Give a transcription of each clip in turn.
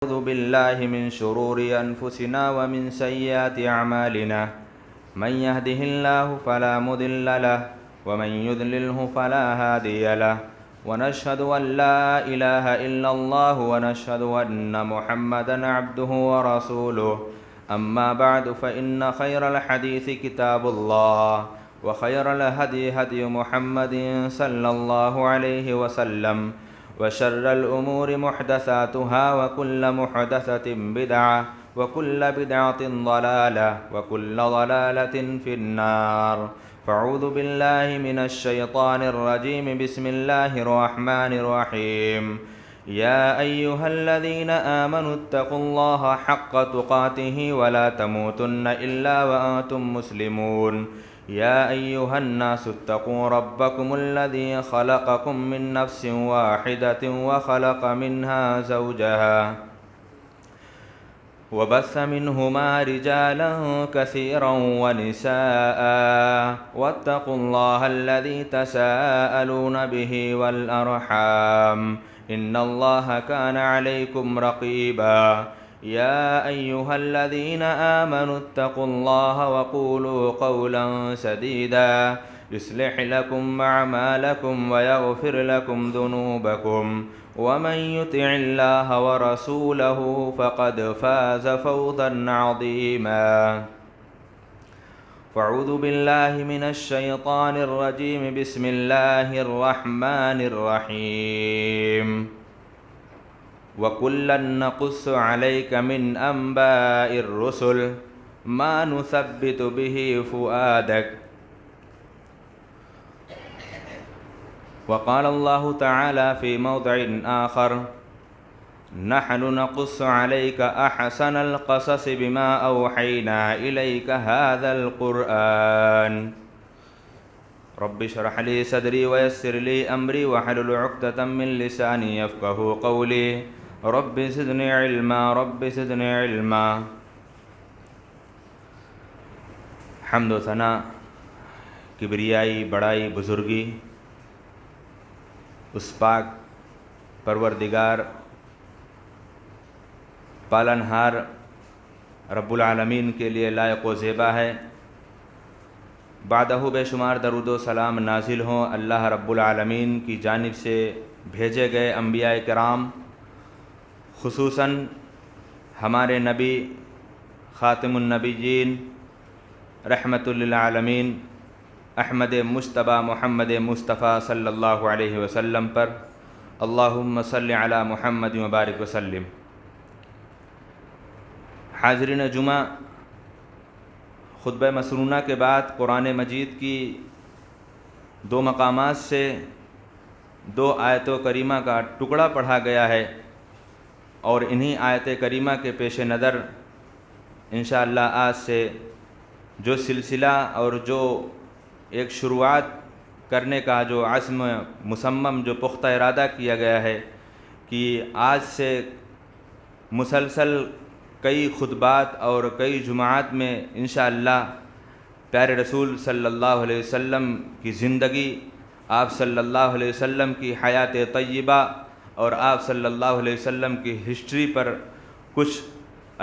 أعوذ بالله من شرور أنفسنا ومن سيئات أعمالنا من يهده الله فلا مضل له ومن يضلله فلا هادي له ونشهد أن لا إله إلا الله ونشهد أن محمدا عبده ورسوله أما بعد فإن خير الحديث كتاب الله وخير الهدي هدي محمد صلى الله عليه وسلم وشر الأمور محدثاتها وكل محدثة بدعة وكل بدعة ضلالة وكل ضلالة في النار فأعوذ بالله من الشيطان الرجيم بسم الله الرحمن الرحيم يا أيها الذين آمنوا اتقوا الله حق تقاته ولا تموتن إلا وأنتم مسلمون يا أيها الناس اتقوا ربكم الذي خلقكم من نفس واحدة وخلق منها زوجها وبث منهما رجالا كثيرا ونساء واتقوا الله الذي تساءلون به والأرحام إن الله كان عليكم رقيبا يا أيها الذين آمنوا اتقوا الله وقولوا قولا سديدا يصلح لكم أعمالكم ويغفر لكم ذنوبكم ومن يطع الله ورسوله فقد فاز فوزا عظيما فأعوذ بالله من الشيطان الرجيم بسم الله الرحمن الرحيم وَكُلًّا نَّقُصُّ عَلَيْكَ مِنْ أَنبَاءِ الرُّسُلِ مَا نُثَبِّتُ بِهِ فُؤَادَكَ وقال الله تعالى في موضع آخر نحن نقص عليك أحسن القصص بما أوحينا إليك هذا القرآن رب اشرح لي صدري ويسر لي أمري واحلل عقدة من لساني يفقهوا قولي رب زدنی علما رب زدنی علما۔ حمد و ثنا، کبریائی، بڑائی، بزرگی اس پاک پروردگار پالنہار رب العالمین کے لیے لائق و زیبا ہے۔ بعدہ بے شمار درود و سلام نازل ہوں اللہ رب العالمین کی جانب سے بھیجے گئے انبیاء کرام، خصوصاً ہمارے نبی خاتم النبیین رحمت للعالمین احمد مجتبی محمد مصطفیٰ صلی اللہ علیہ وسلم پر، اللہم صلی علی محمد وبارک وسلم۔ حاضرین جمعہ، خطبہ مسنونہ کے بعد قرآن مجید کی دو مقامات سے دو آیت کریمہ کا ٹکڑا پڑھا گیا ہے، اور انہی آیت کریمہ کے پیش نظر انشاءاللہ آج سے جو سلسلہ اور جو ایک شروعات کرنے کا جو عزم مصمم، جو پختہ ارادہ کیا گیا ہے کہ آج سے مسلسل کئی خطبات اور کئی جمعات میں انشاءاللہ پیارے رسول صلی اللہ علیہ وسلم کی زندگی، آپ صلی اللہ علیہ وسلم کی حیات طیبہ اور آپ صلی اللہ علیہ وسلم کی ہسٹری پر کچھ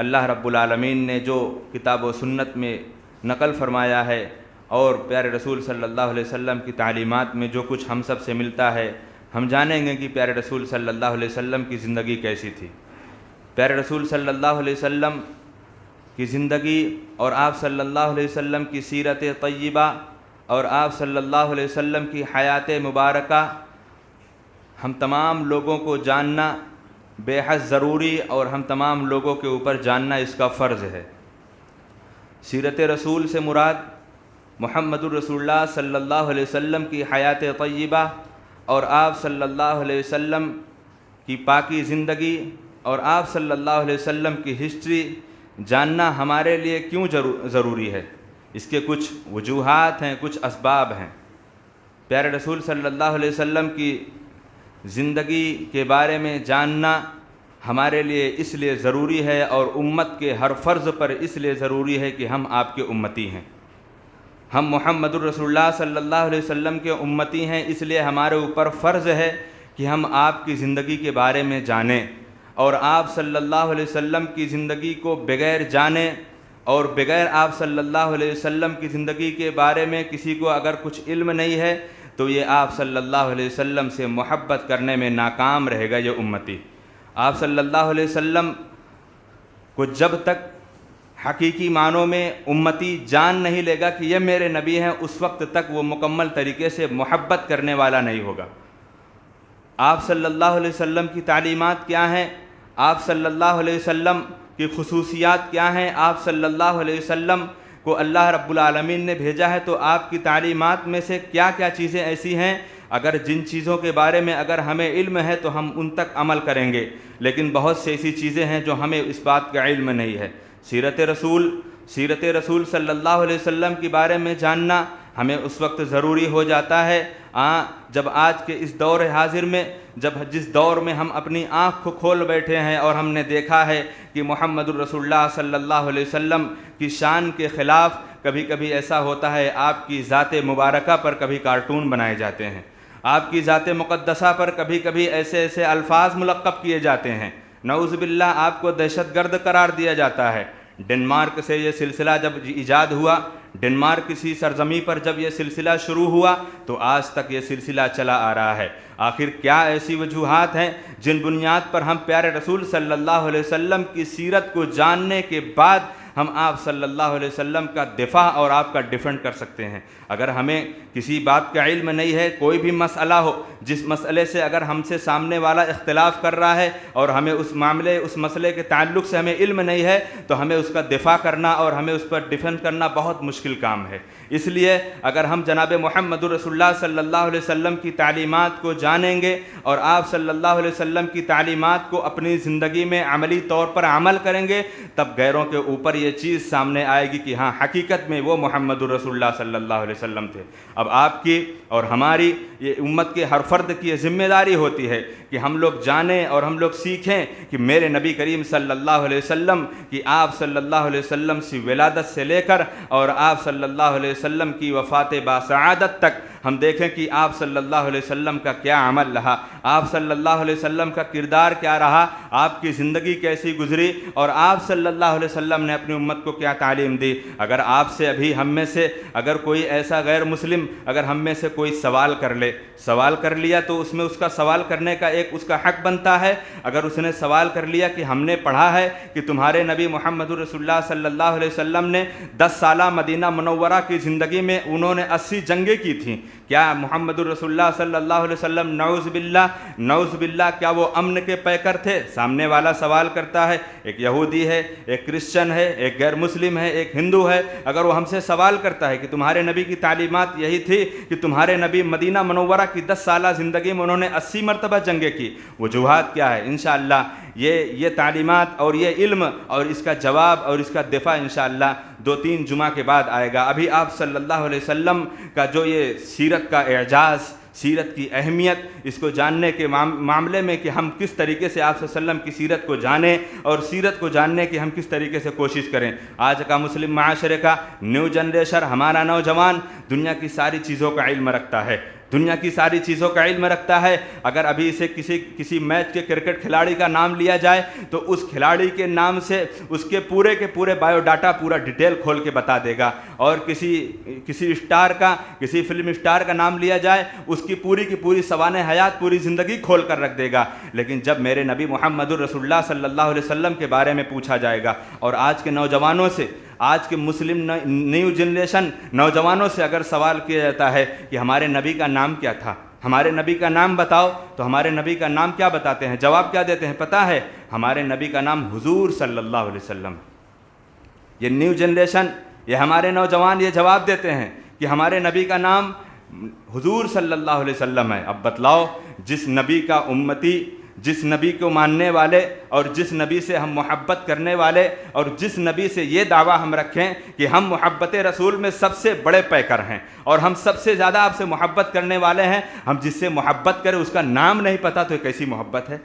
اللہ رب العالمین نے جو کتاب و سنت میں نقل فرمایا ہے، اور پیارے رسول صلی اللہ علیہ وسلم کی تعلیمات میں جو کچھ ہم سب سے ملتا ہے، ہم جانیں گے کہ پیارے رسول صلی اللہ علیہ وسلم کی زندگی کیسی تھی۔ پیارے رسول صلی اللہ علیہ وسلم کی زندگی اور آپ صلی اللہ علیہ وسلم کی سیرت طیبہ اور آپ صلی اللہ علیہ وسلم کی حیات مبارکہ ہم تمام لوگوں کو جاننا بے حد ضروری، اور ہم تمام لوگوں کے اوپر جاننا اس کا فرض ہے۔ سیرت رسول سے مراد محمد الرسول اللہ صلی اللہ علیہ وسلم کی حیات طیبہ اور آپ صلی اللہ علیہ وسلم کی پاکی زندگی اور آپ صلی اللہ علیہ وسلم کی ہسٹری جاننا ہمارے لیے کیوں ضروری ہے؟ اس کے کچھ وجوہات ہیں، کچھ اسباب ہیں۔ پیارے رسول صلی اللہ علیہ وسلم کی زندگی کے بارے میں جاننا ہمارے لیے اس لیے ضروری ہے، اور امت کے ہر فرض پر اس لیے ضروری ہے کہ ہم آپ کے امتی ہیں، ہم محمد الرسول اللہ صلی اللہ علیہ وسلم کے امتی ہیں، اس لیے ہمارے اوپر فرض ہے کہ ہم آپ کی زندگی کے بارے میں جانیں، اور آپ صلی اللہ علیہ وسلم کی زندگی کو بغیر جانے اور بغیر آپ صلی اللہ علیہ وسلم کی زندگی کے بارے میں کسی کو اگر کچھ علم نہیں ہے تو یہ آپ صلی اللہ علیہ وسلم سے محبت کرنے میں ناکام رہے گا یہ امتی۔ آپ صلی اللہ علیہ وسلم کو جب تک حقیقی معنوں میں امتی جان نہیں لے گا کہ یہ میرے نبی ہیں، اس وقت تک وہ مکمل طریقے سے محبت کرنے والا نہیں ہوگا۔ آپ صلی اللہ علیہ وسلم کی تعلیمات کیا ہیں، آپ صلی اللہ علیہ وسلم کی خصوصیات کیا ہیں، آپ صلی اللہ علیہ وسلم کو اللہ رب العالمین نے بھیجا ہے تو آپ کی تعلیمات میں سے کیا کیا چیزیں ایسی ہیں اگر جن چیزوں کے بارے میں اگر ہمیں علم ہے تو ہم ان تک عمل کریں گے، لیکن بہت سی ایسی چیزیں ہیں جو ہمیں اس بات کا علم نہیں ہے۔ سیرت رسول صلی اللہ علیہ وسلم کے بارے میں جاننا ہمیں اس وقت ضروری ہو جاتا ہے جب آج کے اس دور حاضر میں جس دور میں ہم اپنی آنکھ کو کھول بیٹھے ہیں اور ہم نے دیکھا ہے کہ محمد الرسول اللہ صلی اللہ علیہ وسلم کی شان کے خلاف کبھی کبھی ایسا ہوتا ہے، آپ کی ذات مبارکہ پر کبھی کارٹون بنائے جاتے ہیں، آپ کی ذات مقدسہ پر کبھی کبھی ایسے الفاظ ملقب کیے جاتے ہیں، نعوذ باللہ آپ کو دہشت گرد قرار دیا جاتا ہے۔ ڈنمارک سے یہ سلسلہ جب ایجاد ہوا، ڈنمارک کسی سرزمین پر جب یہ سلسلہ شروع ہوا تو آج تک یہ سلسلہ چلا آ رہا ہے۔ آخر کیا ایسی وجوہات ہیں جن بنیاد پر ہم پیارے رسول صلی اللہ علیہ وسلم کی سیرت کو جاننے کے بعد ہم آپ صلی اللہ علیہ وسلم کا دفاع اور آپ کا ڈیفینڈ کر سکتے ہیں؟ اگر ہمیں کسی بات کا علم نہیں ہے، کوئی بھی مسئلہ ہو، جس مسئلے سے اگر ہم سے سامنے والا اختلاف کر رہا ہے اور ہمیں اس مسئلے کے تعلق سے ہمیں علم نہیں ہے تو ہمیں اس کا دفاع کرنا اور ہمیں اس پر ڈیفینڈ کرنا بہت مشکل کام ہے۔ اس لیے اگر ہم جناب محمد رسول اللہ صلی اللہ علیہ وسلم کی تعلیمات کو جانیں گے اور آپ صلی اللہ علیہ وسلم کی تعلیمات کو اپنی زندگی میں عملی طور پر عمل کریں گے، تب غیروں کے اوپر یہ چیز سامنے آئے گی کہ ہاں حقیقت میں وہ محمد رسول اللہ صلی اللہ علیہ وسلم تھے۔ اب آپ کی اور ہماری یہ امت کے ہر فرد کی یہ ذمہ داری ہوتی ہے کہ ہم لوگ جانیں اور ہم لوگ سیکھیں کہ میرے نبی کریم صلی اللہ علیہ وسلم کی آپ صلی اللہ علیہ وسلم سے ولادت سے لے کر اور آپ صلی اللہ علیہ وسلم کی وفات باسعادت تک ہم دیکھیں کہ آپ صلی اللہ علیہ وسلم کا کیا عمل رہا، آپ صلی اللہ علیہ وسلم کا کردار کیا رہا، آپ کی زندگی کیسی گزری اور آپ صلی اللہ علیہ وسلم نے اپنی امت کو کیا تعلیم دی۔ اگر آپ سے ابھی ہم میں سے اگر کوئی ایسا غیر مسلم اگر ہم میں سے کوئی سوال کر لیا تو اس میں اس کا سوال کرنے کا ایک اس کا حق بنتا ہے۔ اگر اس نے سوال کر لیا کہ ہم نے پڑھا ہے کہ تمہارے نبی محمد رسول اللہ صلی اللہ علیہ وسلم نے 10 سالہ مدینہ منورہ کی زندگی میں انہوں نے 80 جنگیں کی تھیں، کیا محمد رسول اللہ صلی اللہ علیہ وسلم نعوذ باللہ کیا وہ امن کے پیکر تھے؟ سامنے والا سوال کرتا ہے، ایک یہودی ہے، ایک کرسچن ہے، ایک غیر مسلم ہے، ایک ہندو ہے، اگر وہ ہم سے سوال کرتا ہے کہ تمہارے نبی کی تعلیمات یہی تھی کہ تمہارے نبی مدینہ منورہ کی 10 سالہ زندگی میں انہوں نے 80 مرتبہ جنگیں کی، وجوہات کیا ہے؟ انشاءاللہ یہ تعلیمات اور یہ علم اور اس کا جواب اور اس کا دفاع انشاءاللہ 2-3 جمعہ کے بعد آئے گا۔ ابھی آپ صلی اللہ علیہ وسلم کا جو یہ سیرت کا اعجاز، سیرت کی اہمیت، اس کو جاننے کے معاملے میں کہ ہم کس طریقے سے آپ صلی اللہ علیہ وسلم کی سیرت کو جانیں اور سیرت کو جاننے کی ہم کس طریقے سے کوشش کریں۔ آج کا مسلم معاشرے کا نیو جنریشن، ہمارا نوجوان دنیا کی ساری چیزوں کا علم رکھتا ہے، اگر ابھی اسے کسی میچ کے کرکٹ کھلاڑی کا نام لیا جائے تو اس کھلاڑی کے نام سے اس کے پورے بایو ڈاٹا پورا ڈیٹیل کھول کے بتا دے گا، اور کسی فلم اسٹار کا نام لیا جائے اس کی پوری سوانح حیات پوری زندگی کھول کر رکھ دے گا۔ لیکن جب میرے نبی محمد رسول اللہ صلی اللہ علیہ وسلم کے بارے میں پوچھا جائے گا اور آج کے نوجوانوں سے، آج کے مسلم نیو جنریشن نوجوانوں سے اگر سوال کیا جاتا ہے کہ ہمارے نبی کا نام کیا تھا، ہمارے نبی کا نام بتاؤ، تو ہمارے نبی کا نام کیا بتاتے ہیں؟ جواب کیا دیتے ہیں پتہ ہے؟ ہمارے نبی کا نام حضور صلی اللہ علیہ وسلم۔ یہ نیو جنریشن، یہ ہمارے نوجوان یہ جواب دیتے ہیں کہ ہمارے نبی کا نام حضور صلی اللہ علیہ وسلم ہے۔ اب بتلاؤ، جس نبی کا امتی، جس نبی کو ماننے والے اور جس نبی سے ہم محبت کرنے والے اور جس نبی سے یہ دعویٰ ہم رکھیں کہ ہم محبت رسول میں سب سے بڑے پیکر ہیں اور ہم سب سے زیادہ آپ سے محبت کرنے والے ہیں، ہم جس سے محبت کریں اس کا نام نہیں پتہ تو یہ کیسی محبت ہے؟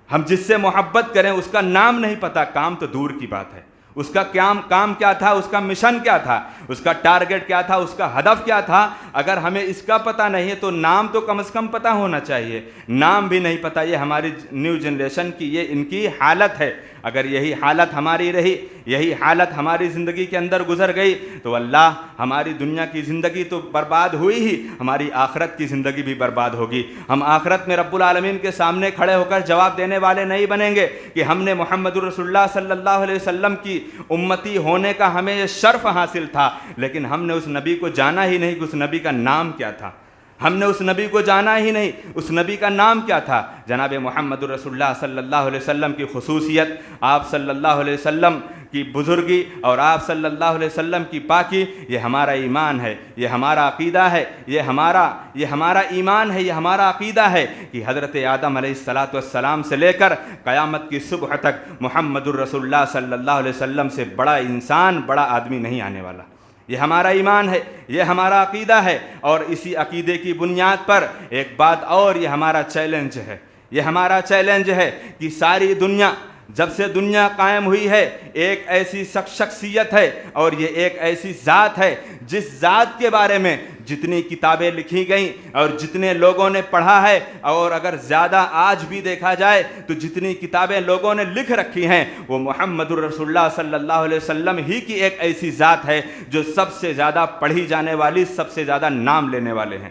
ہم جس سے محبت کریں اس کا نام نہیں پتہ، کام تو دور کی بات ہے، اس کا کام کیا تھا، اس کا مشن کیا تھا، اس کا ٹارگٹ کیا تھا، اس کا ہدف کیا تھا. اگر ہمیں اس کا پتہ نہیں ہے تو نام تو کم از کم پتہ ہونا چاہیے. نام بھی نہیں پتہ. یہ ہماری نیو جنریشن کی یہ ان کی حالت ہے. اگر یہی حالت ہماری رہی، یہی حالت ہماری زندگی کے اندر گزر گئی تو اللہ ہماری دنیا کی زندگی تو برباد ہوئی ہی، ہماری آخرت کی زندگی بھی برباد ہوگی. ہم آخرت میں رب العالمین کے سامنے کھڑے ہو کر جواب دینے والے نہیں بنیں گے کہ ہم نے محمد رسول اللہ صلی اللہ علیہ وسلم کی امتی ہونے کا ہمیں یہ شرف حاصل تھا، لیکن ہم نے اس نبی کو جانا ہی نہیں کہ اس نبی کا نام کیا تھا. ہم نے اس نبی کو جانا ہی نہیں، اس نبی کا نام کیا تھا. جناب محمد رسول اللہ صلی اللہ علیہ وسلم کی خصوصیت، آپ صلی اللہ علیہ وسلم کی بزرگی اور آپ صلی اللہ علیہ وسلم کی پاکی، یہ ہمارا ایمان ہے، یہ ہمارا عقیدہ ہے، یہ ہمارا ایمان ہے، یہ ہمارا عقیدہ ہے کہ حضرت آدم علیہ السلام سے لے کر قیامت کی صبح تک محمد الرسول اللہ صلی اللہ علیہ وسلم سے بڑا انسان، بڑا آدمی نہیں آنے والا. یہ ہمارا ایمان ہے، یہ ہمارا عقیدہ ہے. اور اسی عقیدے کی بنیاد پر ایک بات اور، یہ ہمارا چیلنج ہے، یہ ہمارا چیلنج ہے کہ ساری دنیا، جب سے دنیا قائم ہوئی ہے، ایک ایسی شخصیت ہے اور یہ ایک ایسی ذات ہے جس ذات کے بارے میں جتنی کتابیں لکھی گئیں اور جتنے لوگوں نے پڑھا ہے، اور اگر زیادہ آج بھی دیکھا جائے تو جتنی کتابیں لوگوں نے لکھ رکھی ہیں، وہ محمد الرسول اللہ صلی اللہ علیہ وسلم ہی کی ایک ایسی ذات ہے جو سب سے زیادہ پڑھی جانے والی، سب سے زیادہ نام لینے والے ہیں.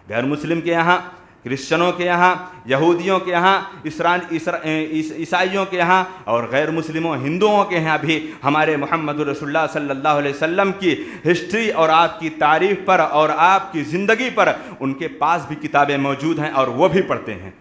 غیر مسلم کے یہاں، کرسچنوں کے یہاں، یہودیوں کے یہاں، عیسائیوں کے یہاں اور غیر مسلموں ہندوؤں کے یہاں بھی ہمارے محمد رسول اللہ صلی اللہ علیہ وسلم کی ہسٹری اور آپ کی تعریف پر اور آپ کی زندگی پر ان کے پاس بھی کتابیں موجود ہیں اور وہ بھی پڑھتے ہیں.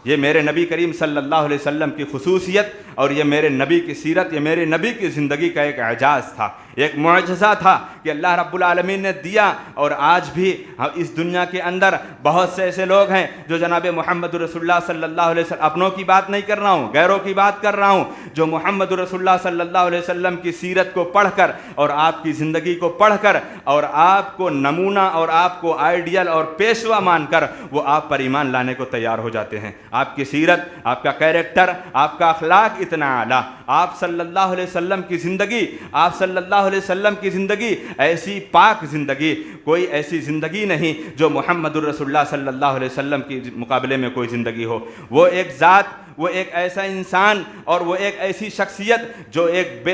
یہ میرے نبی کریم صلی اللہ علیہ وسلم کی خصوصیت اور یہ میرے نبی کی سیرت، یہ میرے نبی کی زندگی کا ایک اعجاز تھا، ایک معجزہ تھا کہ اللہ رب العالمین نے دیا. اور آج بھی اس دنیا کے اندر بہت سے ایسے لوگ ہیں جو جناب محمد رسول اللہ صلی اللہ علیہ وسلم، اپنوں کی بات نہیں کر رہا ہوں، غیروں کی بات کر رہا ہوں، جو محمد رسول اللہ صلی اللہ علیہ وسلم کی سیرت کو پڑھ کر اور آپ کی زندگی کو پڑھ کر اور آپ کو نمونہ اور آپ کو آئیڈیل اور پیشوا مان کر وہ آپ پر ایمان لانے کو تیار ہو جاتے ہیں. آپ کی سیرت، آپ کا کیریکٹر، آپ کا اخلاق اتنا اعلیٰ، آپ صلی اللہ علیہ وسلم کی زندگی، آپ صلی اللہ علیہ وسلم کی زندگی ایسی پاک زندگی، کوئی ایسی زندگی نہیں جو محمد الرسول اللہ صلی اللہ علیہ وسلم کی مقابلے میں کوئی زندگی ہو. وہ ایک ذات، وہ ایک ایسا انسان اور وہ ایک ایسی شخصیت جو ایک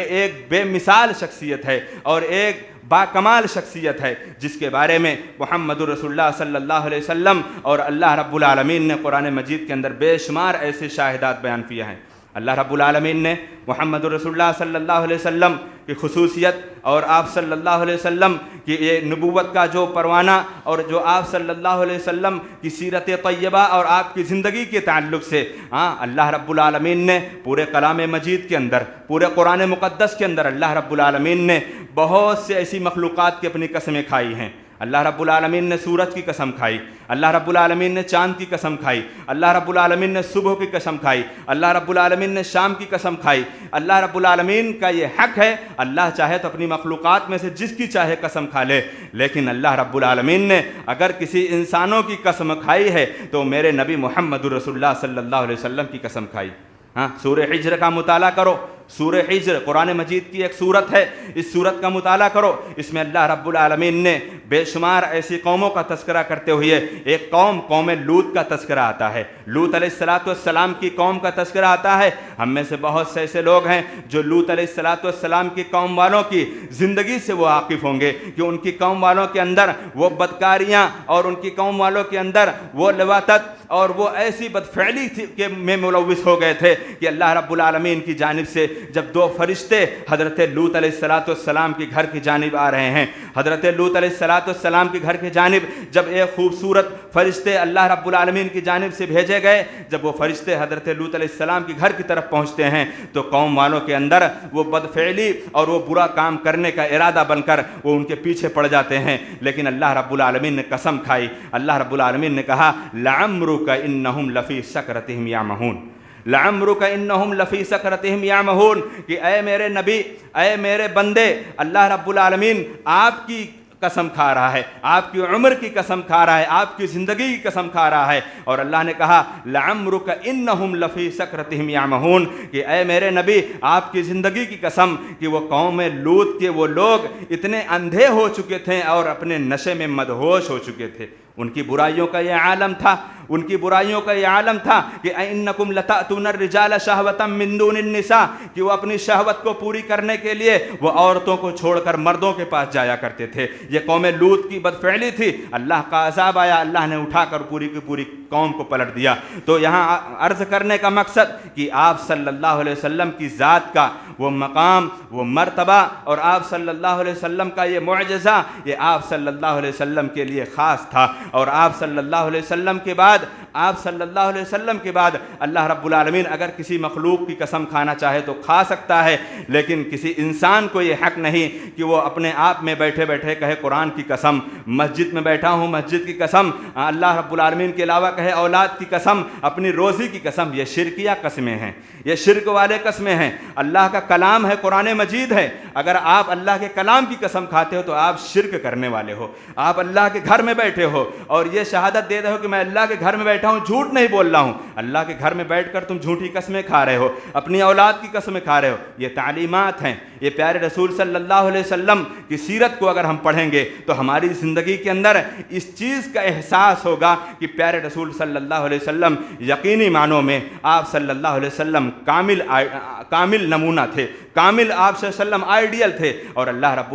بے مثال شخصیت ہے اور ایک باکمال شخصیت ہے، جس کے بارے میں محمد رسول اللہ صلی اللہ علیہ وسلم اور اللہ رب العالمین نے قرآن مجید کے اندر بے شمار ایسے شاہدات بیان کیے ہیں. اللہ رب العالمین نے محمد رسول اللہ صلی اللہ علیہ وسلم کی خصوصیت اور آپ صلی اللہ علیہ وسلم کی یہ نبوت کا جو پروانہ اور جو آپ صلی اللہ علیہ وسلم کی سیرت طیبہ اور آپ کی زندگی کے تعلق سے اللہ رب العالمین نے پورے کلام مجید کے اندر، پورے قرآن مقدس کے اندر اللہ رب العالمین نے بہت سے ایسی مخلوقات کی اپنی قسمیں کھائی ہیں. اللہ رب العالمین نے سورج کی قسم کھائی، اللہ رب العالمین نے چاند کی قسم کھائی، اللہ رب العالمین نے صبح کی قسم کھائی، اللہ رب العالمین نے شام کی قسم کھائی. اللہ رب العالمین کا یہ حق ہے، اللہ چاہے تو اپنی مخلوقات میں سے جس کی چاہے قسم کھا لے، لیکن اللہ رب العالمین نے اگر کسی انسانوں کی قسم کھائی ہے تو میرے نبی محمد رسول اللہ صلی اللہ علیہ وسلم کی قسم کھائی. سورہ حجر کا مطالعہ کرو. سورہ حجر قرآن مجید کی ایک سورت ہے، اس سورت کا مطالعہ کرو. اس میں اللہ رب العالمین نے بے شمار ایسی قوموں کا تذکرہ کرتے ہوئے ایک قوم لوط کا تذکرہ آتا ہے، لوط علیہ السلام کی قوم کا تذکرہ آتا ہے. ہم میں سے بہت سے ایسے لوگ ہیں جو لوط علیہ السلام کی قوم والوں کی زندگی سے وہ واقف ہوں گے کہ ان کی قوم والوں کے اندر وہ بدکاریاں اور ان کی قوم والوں کے اندر وہ لواطت اور وہ ایسی بدفعلی کہ میں ملوث ہو گئے تھے کہ اللہ رب العالمین کی جانب سے جب دو فرشتے حضرت لوط علیہ السلام کے گھر کی جانب آ رہے ہیں، حضرت لوط علیہ السلام کے گھر کی جانب جب ایک خوبصورت فرشتے اللہ رب العالمین کی جانب سے بھیجے گئے، جب وہ فرشتے حضرت لوط علیہ السلام کے گھر کی طرف پہنچتے ہیں تو قوم والوں کے اندر وہ بدفعلی اور وہ برا کام کرنے کا ارادہ بن کر وہ ان کے پیچھے پڑ جاتے ہیں. لیکن اللہ رب العالمین نے قسم کھائی، اللہ رب العالمین نے کہا لعمرک انہم لفی سکرتہم یعمہون، لعمرک انہم لفی سکرتہم یعمہون، کہ اے میرے نبی، اے میرے بندے، اللہ رب العالمین آپ کی قسم کھا رہا ہے، آپ کی عمر کی قسم کھا رہا ہے، آپ کی زندگی کی قسم کھا رہا ہے۔ اور اللہ نے کہا لعمرک انہم لفی سکرتہم یعمہون، کہ اے میرے نبی آپ کی زندگی کی قسم کہ وہ قوم لوط کے وہ لوگ اتنے اندھے ہو چکے تھے اور اپنے نشے میں مدہوش ہو چکے تھے۔ ان کی برائیوں کا یہ عالم تھا، ان کی برائیوں کا یہ عالم تھا کہ اِنَّکُمْ لَتَأْتُونَ الرِّجَالَ شَهْوَةً مِّن دُونِ النِّسَاءِ، کہ وہ اپنی شہوت کو پوری کرنے کے لیے وہ عورتوں کو چھوڑ کر مردوں کے پاس جایا کرتے تھے۔ یہ قوم لوط کی بدفعلی تھی، اللہ کا عذاب آیا، اللہ نے اٹھا کر پوری کی پوری قوم کو پلٹ دیا۔ تو یہاں عرض کرنے کا مقصد کہ آپ صلی اللہ علیہ وسلم کی ذات کا وہ مقام، وہ مرتبہ، اور آپ صلی اللہ علیہ وسلم کا یہ معجزہ، یہ آپ صلی اللہ علیہ وسلم کے لیے خاص تھا۔ اور آپ صلی اللہ علیہ وسلم کے بعد اللہ رب العالمین اگر کسی مخلوق کی قسم کھانا چاہے تو کھا سکتا ہے، لیکن کسی انسان کو یہ حق نہیں کہ وہ اپنے آپ میں بیٹھے بیٹھے کہے قرآن کی قسم، مسجد میں بیٹھا ہوں مسجد کی قسم، اللہ رب العالمین کے علاوہ کہے اولاد کی قسم، اپنی روزی کی قسم۔ یہ شرکیہ قسمیں ہیں، یہ شرک والے قسمیں ہیں۔ اللہ کا کلام ہے، قرآن مجید ہے، اگر آپ اللہ کے کلام کی قسم کھاتے ہو تو آپ شرک کرنے والے ہو۔ آپ اللہ کے گھر میں بیٹھے ہو اور یہ شہادت دے رہے ہو کہ میں اللہ کے گھر میں بیٹھا ہوں، جھوٹ نہیں بول رہا ہوں، اللہ کے گھر میں بیٹھ کر تم جھوٹی قسمیں کھا رہے ہو، اپنی اولاد کی قسمیں کھا رہے ہو۔ یہ تعلیمات ہیں، یہ پیارے رسول صلی اللہ علیہ وسلم کی سیرت کو اگر ہم پڑھیں گے تو ہماری زندگی کے اندر اس چیز کا احساس ہوگا کہ پیارے رسول صلی اللہ علیہ وسلم یقینی معنوں میں آپ صلی اللہ علیہ وسلم کامل نمونہ تھے، کامل آپ صلی اللہ علیہ وسلم آئیڈیل تھے۔ اور اللہ رب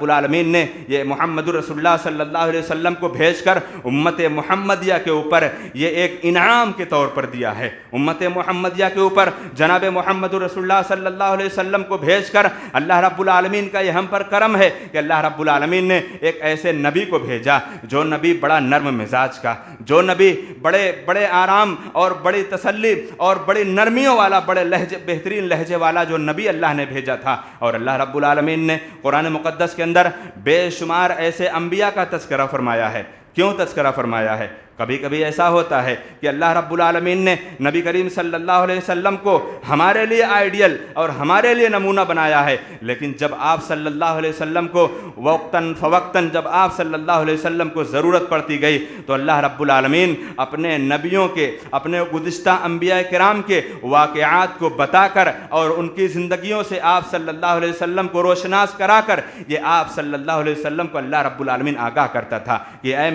العالمین نے یہ محمد رسول اللہ صلی اللہ علیہ وسلم کو بھیج کر امت محمدیہ کے اوپر یہ ایک انعام کے طور پر دیا ہے۔ امت محمدیہ کے اوپر جناب محمد رسول اللہ صلی اللہ علیہ وسلم کو بھیج کر اللہ رب العالمین کا یہ ہم پر کرم ہے کہ اللہ رب العالمین نے ایک ایسے نبی کو بھیجا، جو نبی بڑا نرم مزاج کا، جو نبی بڑے آرام اور بڑی تسلی اور بڑی نرمیوں والا، بڑے بہترین لہجے والا جو نبی اللہ نے بھیجا تھا۔ اور اللہ رب العالمین نے قرآن مقدس کے اندر بے شمار ایسے انبیاء کا تذکرہ فرمایا ہے۔ کیوں تذکرہ فرمایا ہے؟ کبھی کبھی ایسا ہوتا ہے کہ اللہ رب العالمین نے نبی کریم صلی اللہ علیہ وسلم کو ہمارے لیے آئیڈیل اور ہمارے لیے نمونہ بنایا ہے، لیکن جب آپ صلی اللہ علیہ وسلم کو وقتاً فوقتاً جب آپ صلی اللہ علیہ وسلم کو ضرورت پڑتی گئی تو اللہ رب العالمین اپنے نبیوں کے، اپنے گزشتہ انبیاء کرام کے واقعات کو بتا کر اور ان کی زندگیوں سے آپ صلی اللہ علیہ وسلم کو روشناس کرا کر یہ آپ صلی اللہ علیہ وسلم کو اللہ رب العالمین آگاہ کرتا تھا کہ اے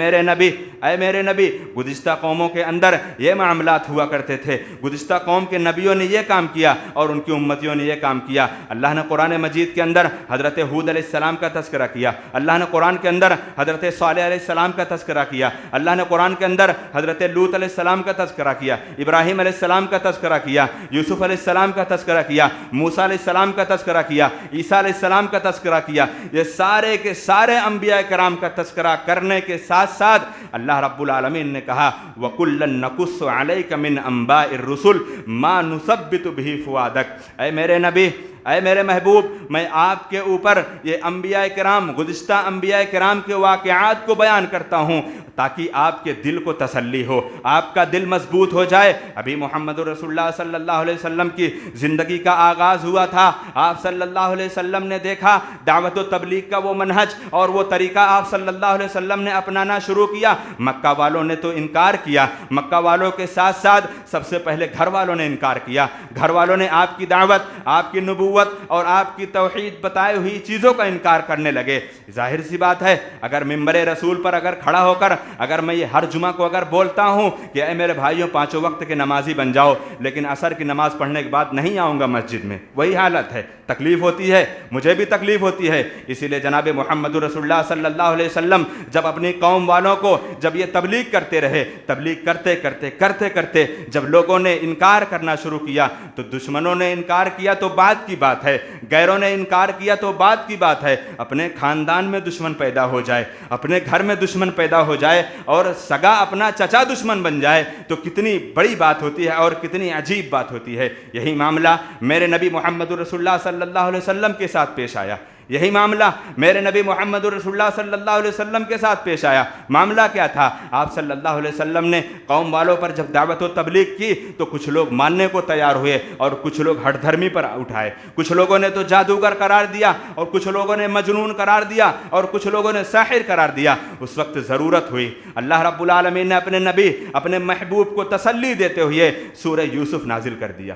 میرے نبی گزشتہ قوموں کے اندر یہ معاملات ہوا کرتے تھے، گزشتہ قوم کے نبیوں نے یہ کام کیا اور ان کی امتیوں نے یہ کام کیا۔ اللہ نے قرآن مجید کے اندر حضرت ہود علیہ السلام کا تذکرہ کیا، اللہ نے قرآن کے اندر حضرت صالح علیہ السلام کا تذکرہ کیا، اللہ نے قرآن کے اندر حضرت لوط علیہ السلام کا تذکرہ کیا، ابراہیم علیہ السلام کا تذکرہ کیا، یوسف علیہ السلام کا تذکرہ کیا، موسیٰ علیہ السلام کا تذکرہ کیا، عیسیٰ علیہ السلام کا تذکرہ کیا۔ یہ سارے کے سارے انبیاء کرام کا تذکرہ کرنے کے ساتھ ساتھ اللہ رب العالمین نے کہا وَكُلًّا نَقُصُّ عَلَيْكَ مِنْ أَنْبَاءِ الرُّسُلِ مَا نُثَبِّتُ بِهِ فُؤَادَكَ۔ اے میرے نبی، اے میرے محبوب، میں آپ کے اوپر یہ انبیاء کرام، گزشتہ انبیاء کرام کے واقعات کو بیان کرتا ہوں تاکہ آپ کے دل کو تسلی ہو، آپ کا دل مضبوط ہو جائے۔ ابھی محمد رسول اللہ صلی اللہ علیہ وسلم کی زندگی کا آغاز ہوا تھا، آپ صلی اللہ علیہ وسلم نے دیکھا دعوت و تبلیغ کا وہ منہج اور وہ طریقہ آپ صلی اللہ علیہ وسلم نے اپنانا شروع کیا۔ مکہ والوں نے تو انکار کیا، مکہ والوں کے ساتھ ساتھ سب سے پہلے گھر والوں نے انکار کیا۔ گھر والوں نے آپ کی دعوت، آپ کی نبوت اور آپ کی توحید بتائی ہوئی چیزوں کا انکار کرنے لگے۔ ظاہر سی بات ہے، اگر ممبر رسول پر اگر کھڑا ہو کر اگر میں یہ ہر جمعہ کو اگر بولتا ہوں کہ اے میرے بھائیوں پانچوں وقت کے نمازی بن جاؤ، لیکن عصر کی نماز پڑھنے کے بعد نہیں آؤں گا مسجد میں، وہی حالت ہے۔ تکلیف ہوتی ہے، مجھے بھی تکلیف ہوتی ہے۔ اسی لیے جناب محمد رسول اللہ صلی اللہ علیہ وسلم جب اپنی قوم والوں کو جب یہ تبلیغ کرتے رہے، تبلیغ کرتے جب لوگوں نے انکار کرنا شروع کیا تو دشمنوں نے انکار کیا تو بات کی بات ہے، غیروں نے انکار کیا تو بات کی بات ہے۔ اپنے خاندان میں دشمن پیدا ہو جائے، اپنے گھر میں دشمن پیدا ہو جائے اور سگا اپنا چچا دشمن بن جائے تو کتنی بڑی بات ہوتی ہے اور کتنی عجیب بات ہوتی ہے۔ یہی معاملہ میرے نبی محمد رسول اللہ صلی اللہ علیہ وسلم کے ساتھ پیش آیا، یہی معاملہ میرے نبی محمد رسول اللہ صلی اللہ علیہ وسلم کے ساتھ پیش آیا۔ معاملہ کیا تھا؟ آپ صلی اللہ علیہ وسلم نے قوم والوں پر جب دعوت و تبلیغ کی تو کچھ لوگ ماننے کو تیار ہوئے اور کچھ لوگ ہٹ دھرمی پر اٹھائے۔ کچھ لوگوں نے تو جادوگر قرار دیا اور کچھ لوگوں نے مجنون قرار دیا اور کچھ لوگوں نے ساحر قرار دیا۔ اس وقت ضرورت ہوئی، اللہ رب العالمین نے اپنے نبی، اپنے محبوب کو تسلی دیتے ہوئے سورہ یوسف نازل کر دیا۔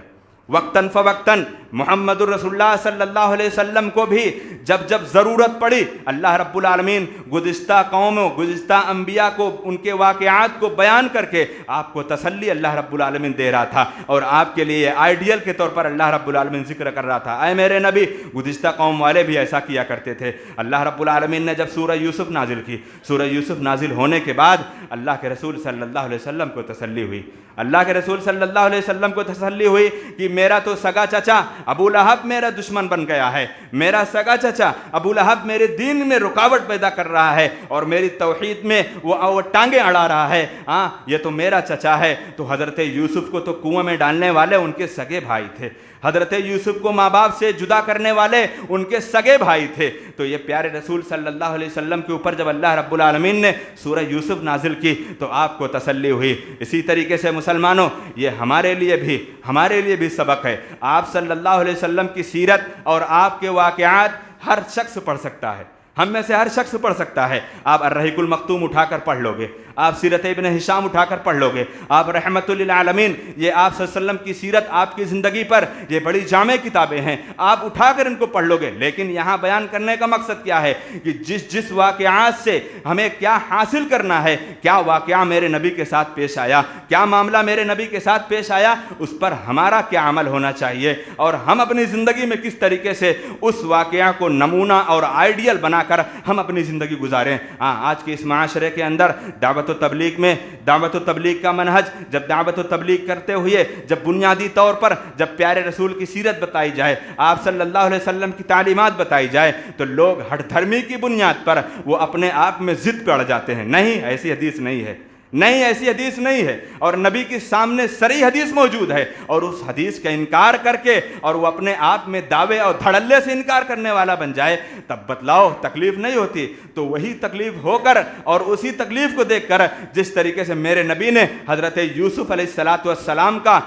وقتاً فوقتاً محمد الرسول اللہ صلی اللہ علیہ وسلم کو بھی جب جب ضرورت پڑی، اللہ رب العالمین گزشتہ قوموں، گزشتہ انبیاء کو ان کے واقعات کو بیان کر کے آپ کو تسلی اللہ رب العالمین دے رہا تھا، اور آپ کے لیے آئیڈیل کے طور پر اللہ رب العالمین ذکر کر رہا تھا، اے میرے نبی گزشتہ قوم والے بھی ایسا کیا کرتے تھے۔ اللہ رب العالمین نے جب سورہ یوسف نازل کی، سورہ یوسف نازل ہونے کے بعد اللہ کے رسول صلی اللہ علیہ وسلم کو تسلی ہوئی، اللہ کے رسول صلی اللہ علیہ وسلم کو تسلی ہوئی کہ میرا تو سگا چچا ابو لہب میرا دشمن بن گیا ہے، میرا سگا چچا ابو لہب میرے دین میں رکاوٹ پیدا کر رہا ہے اور میری توحید میں وہ ٹانگیں اڑا رہا ہے، ہاں یہ تو میرا چچا ہے۔ تو حضرت یوسف کو تو کنویں میں ڈالنے والے ان کے سگے بھائی تھے، حضرت یوسف کو ماں باپ سے جدا کرنے والے ان کے سگے بھائی تھے۔ تو یہ پیارے رسول صلی اللہ علیہ وسلم کے اوپر جب اللہ رب العالمین نے سورہ یوسف نازل کی تو آپ کو تسلی ہوئی۔ اسی طریقے سے مسلمانوں، یہ ہمارے لیے بھی سبق ہے۔ آپ صلی اللہ علیہ وسلم کی سیرت اور آپ کے واقعات ہر شخص پڑھ سکتا ہے، ہم میں سے ہر شخص پڑھ سکتا ہے۔ آپ الرحیق المختوم اٹھا کر پڑھ لو گے، آپ سیرت ابن ہشام اٹھا کر پڑھ لو گے، آپ رحمت للعالمین، یہ آپ صلی اللہ علیہ وسلم کی سیرت آپ کی زندگی پر یہ بڑی جامع کتابیں ہیں، آپ اٹھا کر ان کو پڑھ لو گے۔ لیکن یہاں بیان کرنے کا مقصد کیا ہے کہ جس واقعات سے ہمیں کیا حاصل کرنا ہے، کیا واقعہ میرے نبی کے ساتھ پیش آیا، کیا معاملہ میرے نبی کے ساتھ پیش آیا، اس پر ہمارا کیا عمل ہونا چاہیے اور ہم اپنی زندگی میں کس طریقے سے اس واقعہ کو نمونہ اور آئیڈیل بنا کر ہم اپنی زندگی گزاریں۔ آج کے اس معاشرے کے اندر دعوت و تبلیغ میں دعوت و تبلیغ کا منہج، جب دعوت و تبلیغ کرتے ہوئے جب بنیادی طور پر جب پیارے رسول کی سیرت بتائی جائے، آپ صلی اللہ علیہ وسلم کی تعلیمات بتائی جائے، تو لوگ ہٹ دھرمی کی بنیاد پر وہ اپنے آپ میں ضد پہ اڑ جاتے ہیں۔ نہیں، ایسی حدیث نہیں ہے، نہیں ایسی حدیث نہیں ہے، اور نبی کے سامنے صریح حدیث موجود ہے، اور اس حدیث کا انکار کر کے اور وہ اپنے آپ میں دعوے اور دھڑلے سے انکار کرنے والا بن جائے، تب بتلاؤ تکلیف نہیں ہوتی؟ تو وہی تکلیف ہو کر اور اسی تکلیف کو دیکھ کر جس طریقے سے میرے نبی نے حضرت یوسف علیہ السلام کا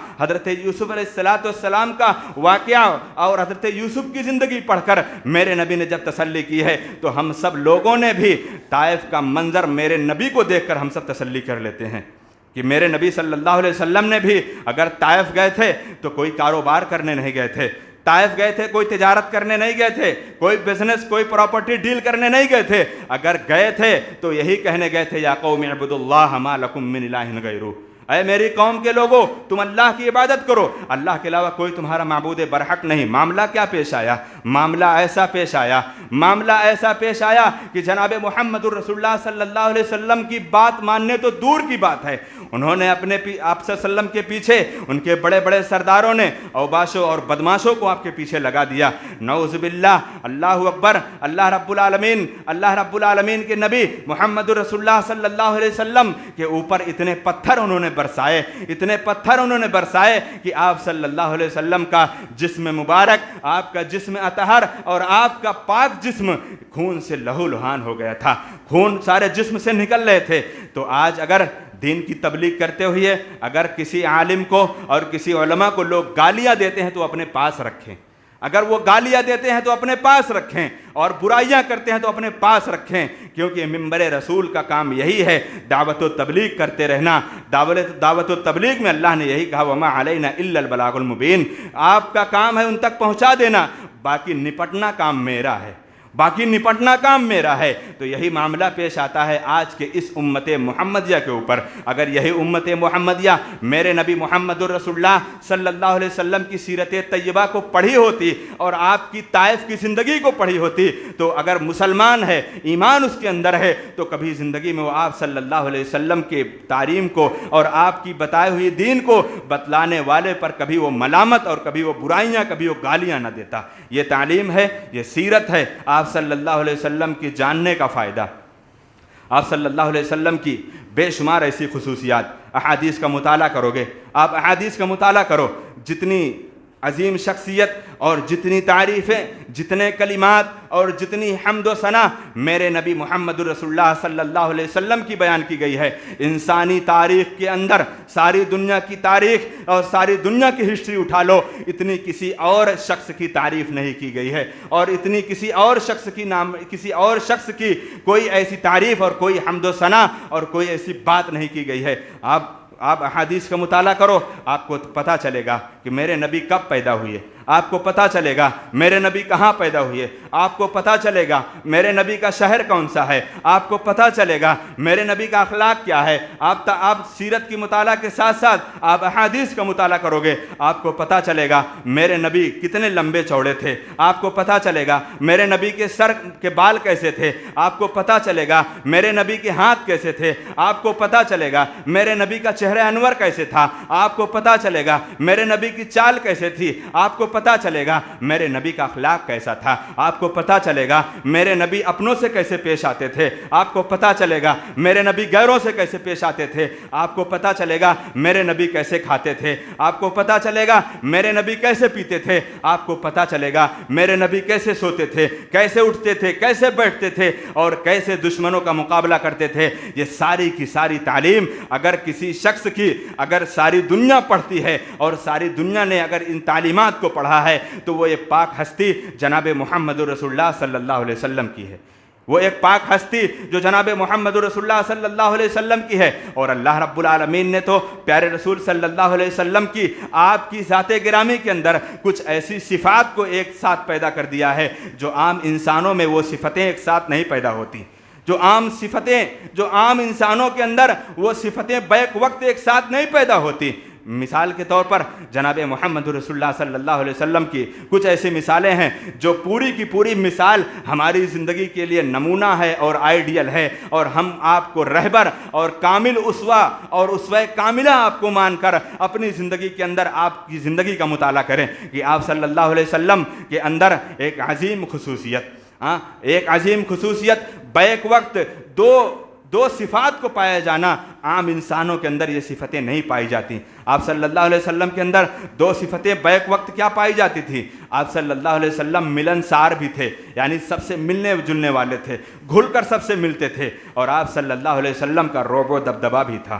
واقعہ اور حضرت یوسف کی زندگی پڑھ کر میرے نبی نے جب تسلی کی ہے، تو ہم سب لوگوں نے بھی طائف کا منظر میرے نبی کو دیکھ کر ہم سب تسلی کر لیتے ہیں کہ میرے نبی صلی اللہ علیہ وسلم نے بھی اگر طائف گئے تھے تو کوئی کاروبار کرنے نہیں گئے تھے، طائف گئے تھے کوئی تجارت کرنے نہیں گئے تھے، کوئی بزنس کوئی پراپرٹی ڈیل کرنے نہیں گئے تھے، اگر گئے تھے تو یہی کہنے گئے تھے، یا قوم اعبدوا اللہ ما لکم من الہ غیرہ، اے میری قوم کے لوگوں تم اللہ کی عبادت کرو، اللہ کے علاوہ کوئی تمہارا معبود برحق نہیں۔ معاملہ کیا پیش آیا؟ معاملہ ایسا پیش آیا کہ جناب محمد الرسول اللہ صلی اللہ علیہ وسلم کی بات ماننے تو دور کی بات ہے، انہوں نے اپنے آپ صلی اللہ علیہ وسلم کے پیچھے ان کے بڑے بڑے سرداروں نے اوباشوں اور بدماشوں کو آپ کے پیچھے لگا دیا، نعوذ باللہ، اللہ اکبر۔ اللہ رب العالمین کے نبی محمد الرسول اللہ صلی اللہ علیہ وسلم کے اوپر اتنے پتھر انہوں نے برسائے کہ آپ صلی اللہ علیہ وسلم کا جسم مبارک، آپ کا جسم اطہر اور آپ کا پاک جسم خون سے لہو لہان ہو گیا تھا، خون سارے جسم سے نکل رہے تھے۔ تو آج اگر دین کی تبلیغ کرتے ہوئے اگر کسی عالم کو اور کسی علماء کو لوگ گالیاں دیتے ہیں تو اپنے پاس رکھیں، اگر وہ گالیاں دیتے ہیں تو اپنے پاس رکھیں، اور برائیاں کرتے ہیں تو اپنے پاس رکھیں، کیونکہ منبر رسول کا کام یہی ہے، دعوت و تبلیغ کرتے رہنا۔ دعوت و تبلیغ میں اللہ نے یہی کہا، وما علینا الا البلاغ المبین، آپ کا کام ہے ان تک پہنچا دینا، باقی نپٹنا کام میرا ہے۔ تو یہی معاملہ پیش آتا ہے آج کے اس امت محمدیہ کے اوپر۔ اگر یہی امت محمدیہ میرے نبی محمد الرسول اللہ صلی اللہ علیہ وسلم کی سیرت طیبہ کو پڑھی ہوتی اور آپ کی طائف کی زندگی کو پڑھی ہوتی، تو اگر مسلمان ہے، ایمان اس کے اندر ہے، تو کبھی زندگی میں وہ آپ صلی اللہ علیہ وسلم کے تعلیم کو اور آپ کی بتائے ہوئی دین کو بتلانے والے پر کبھی وہ ملامت اور کبھی وہ برائیاں، کبھی وہ گالیاں نہ دیتا۔ یہ تعلیم ہے، یہ سیرت ہے آپ صلی اللہ علیہ وسلم کی جاننے کا فائدہ۔ آپ صلی اللہ علیہ وسلم کی بے شمار ایسی خصوصیات، احادیث کا مطالعہ کرو گے، آپ احادیث کا مطالعہ کرو، جتنی عظیم شخصیت اور جتنی تعریفیں، جتنے کلمات اور جتنی حمد و ثنا میرے نبی محمد رسول اللہ صلی اللہ علیہ وسلم کی بیان کی گئی ہے، انسانی تاریخ کے اندر ساری دنیا کی تاریخ اور ساری دنیا کی ہسٹری اٹھا لو، اتنی کسی اور شخص کی تعریف نہیں کی گئی ہے، اور اتنی کسی اور شخص کی کوئی ایسی تعریف اور کوئی حمد و ثنا اور کوئی ایسی بات نہیں کی گئی ہے۔ آپ احادیث کا مطالعہ کرو، آپ کو پتہ چلے گا کہ میرے نبی کب پیدا ہوئے، آپ کو پتہ چلے گا میرے نبی کہاں پیدا ہوئے، آپ کو پتہ چلے گا میرے نبی کا شہر کون سا ہے، آپ کو پتہ چلے گا میرے نبی کا اخلاق کیا ہے۔ آپ سیرت کی مطالعہ کے ساتھ ساتھ آپ احادیث کا مطالعہ کرو گے، آپ کو پتہ چلے گا میرے نبی کتنے لمبے چوڑے تھے، آپ کو پتہ چلے گا میرے نبی کے سر کے بال کیسے تھے، آپ کو پتہ چلے گا میرے نبی کے ہاتھ کیسے تھے، آپ کو پتہ چلے گا میرے نبی کا چہرہ انور کیسے تھا، آپ کو پتہ چلے گا میرے نبی کی چال کیسے تھی، آپ کو پتہ چلے گا میرے نبی کا اخلاق کیسا تھا، آپ کو پتہ چلے گا میرے نبی اپنوں سے کیسے پیش آتے تھے، آپ کو پتہ چلے گا میرے نبی غیروں سے کیسے پیش آتے تھے، آپ کو پتہ چلے گا میرے نبی کیسے کھاتے تھے، آپ کو پتہ چلے گا میرے نبی کیسے پیتے تھے، آپ کو پتہ چلے گا میرے نبی کیسے سوتے تھے، کیسے اٹھتے تھے، کیسے بیٹھتے تھے اور کیسے دشمنوں کا مقابلہ کرتے تھے۔ یہ ساری کی ساری تعلیم اگر کسی شخص کی اگر ساری دنیا پڑھتی ہے اور ساری دنیا نے اگر ان تعلیمات کو پڑھا ہے تو وہ ایک پاک ہستی جناب محمد رسول اللہ صلی اللہ علیہ وسلم کی ہے، وہ ایک پاک ہستی جو جناب محمد رسول اللہ صلی اللہ علیہ وسلم کی ہے۔ اور اللہ رب العالمین نے تو پیارے رسول صلی اللہ علیہ وسلم کی آپ کی ذات گرامی کے اندر کچھ ایسی صفات کو ایک ساتھ پیدا کر دیا ہے جو عام انسانوں میں وہ صفتیں ایک ساتھ نہیں پیدا ہوتی، جو عام انسانوں کے اندر وہ صفتیں بیک وقت ایک ساتھ نہیں پیدا ہوتی۔ مثال کے طور پر جناب محمد رسول اللہ صلی اللہ علیہ وسلم کی کچھ ایسی مثالیں ہیں جو پوری کی پوری مثال ہماری زندگی کے لیے نمونہ ہے اور آئیڈیل ہے، اور ہم آپ کو رہبر اور کامل اسوہ اور اسوہ کاملہ آپ کو مان کر اپنی زندگی کے اندر آپ کی زندگی کا مطالعہ کریں کہ آپ صلی اللہ علیہ وسلم کے اندر ایک عظیم خصوصیت بیک وقت دو صفات کو پایا جانا، عام انسانوں کے اندر یہ صفتیں نہیں پائی جاتی۔ آپ صلی اللہ علیہ وسلم کے اندر دو صفتیں بیک وقت کیا پائی جاتی تھی؟ آپ صلی اللہ علیہ وسلم ملنسار بھی تھے، یعنی سب سے ملنے جلنے والے تھے، گھل کر سب سے ملتے تھے، اور آپ صلی اللہ علیہ وسلم کا رعب و دبدبہ بھی تھا۔